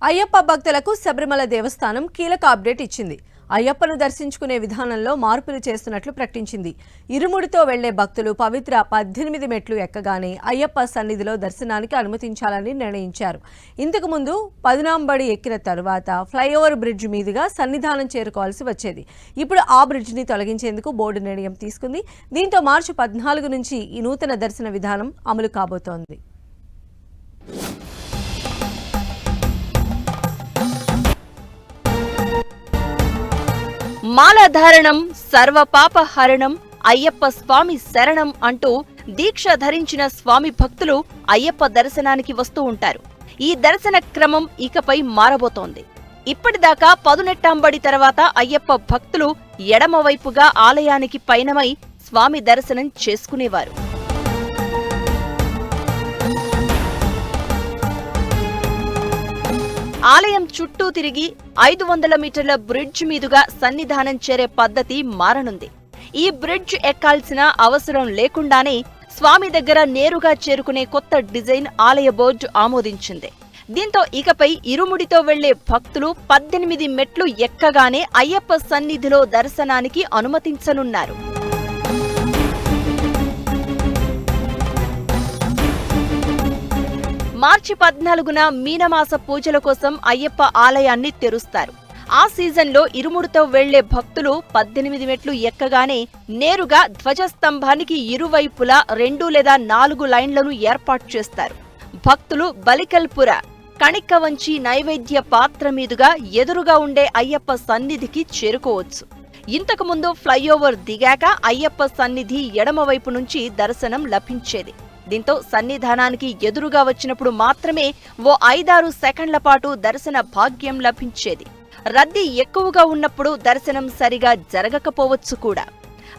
అయ్యప్ప భక్తులకు శబరిమల దేవస్థానం కీలక అప్డేట్ ఇచ్చింది. అయ్యప్పను దర్శించుకునే విధానంలో మార్పులు చేస్తున్నట్లు ప్రకటించింది. ఇరుముడితో వెళ్లే భక్తులు పవిత్ర 18 మెట్లు ఎక్కగానే అయ్యప్ప సన్నిధిలో దర్శనానికి అనుమతించాలని నిర్ణయించారు. ఇంతకు ముందు 14 ఎక్కిన తరువాత ఫ్లైఓవర్ బ్రిడ్జ్ మీదుగా సన్నిధానం చేరుకోవాల్సి వచ్చేది. ఇప్పుడు ఆ బ్రిడ్జిని తొలగించేందుకు బోర్డు నిర్ణయం తీసుకుంది. దీంతో మార్చి 14 నుంచి ఈ నూతన దర్శన విధానం అమలు కాబోతోంది. మాలధారణం సర్వపాపహరణం అయ్యప్ప స్వామి శరణం అంటూ దీక్ష ధరించిన స్వామి భక్తులు అయ్యప్ప దర్శనానికి వస్తూ ఉంటారు. ఈ దర్శన క్రమం ఇకపై మారబోతోంది. ఇప్పటిదాకా పదునెట్టాంబడి తర్వాత అయ్యప్ప భక్తులు ఎడమవైపుగా ఆలయానికి పయనమై స్వామి దర్శనం చేసుకునేవారు. ఆలయం చుట్టూ తిరిగి 500 మీటర్ల బ్రిడ్జ్ మీదుగా సన్నిధానం చేరే పద్ధతి మారనుంది. ఈ బ్రిడ్జ్ ఎక్కాల్సిన అవసరం లేకుండానే స్వామి దగ్గర నేరుగా చేరుకునే కొత్త డిజైన్ ఆలయ బోర్డు ఆమోదించింది. దీంతో ఇకపై ఇరుముడితో వెళ్లే భక్తులు 18 మెట్లు ఎక్కగానే అయ్యప్ప సన్నిధిలో దర్శనానికి అనుమతించనున్నారు. మార్చి 14న మీనమాస పూజల కోసం అయ్యప్ప ఆలయాన్ని తెరుస్తారు. ఆ సీజన్లో ఇరుముడితో వెళ్లే భక్తులు 18 మెట్లు ఎక్కగానే నేరుగా ధ్వజస్తంభానికి ఇరువైపులా 2 లేదా 4 లైన్లను ఏర్పాటు చేస్తారు. భక్తులు బలికల్పుర కణిక్కవంచి నైవేద్య పాత్ర మీదుగా ఎదురుగా ఉండే అయ్యప్ప సన్నిధికి చేరుకోవచ్చు. ఇంతకుముందు ఫ్లైఓవర్ దిగాక అయ్యప్ప సన్నిధి ఎడమవైపు నుంచి దర్శనం లభించేది. దీంతో సన్నిధానానికి ఎదురుగా వచ్చినప్పుడు మాత్రమే ఓ 5-6 సెకండ్ల పాటు దర్శన భాగ్యం లభించేది. రద్దీ ఎక్కువగా ఉన్నప్పుడు దర్శనం సరిగా జరగకపోవచ్చు కూడా.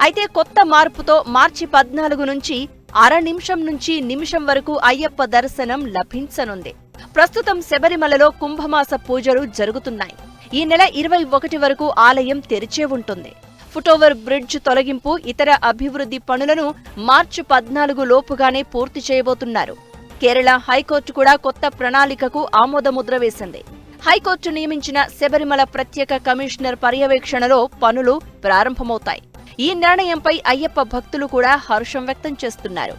అయితే కొత్త మార్పుతో మార్చి 14 నుంచి అర నిమిషం నుంచి నిమిషం వరకు అయ్యప్ప దర్శనం లభించనుంది. ప్రస్తుతం శబరిమలలో కుంభమాస పూజలు జరుగుతున్నాయి. ఈ నెల 21 వరకు ఆలయం తెరిచే ఉంటుంది. ఫుటోవర్ బ్రిడ్జ్ తొలగింపు, ఇతర అభివృద్ధి పనులను మార్చి 14 లోపుగానే పూర్తి చేయబోతున్నారు. కేరళ హైకోర్టు కూడా కొత్త ప్రణాళికకు ఆమోదముద్ర వేసింది. హైకోర్టు నియమించిన శబరిమల ప్రత్యేక కమిషనర్ పర్యవేక్షణలో పనులు ప్రారంభమవుతాయి. ఈ నిర్ణయంపై అయ్యప్ప భక్తులు కూడా హర్షం వ్యక్తం చేస్తున్నారు.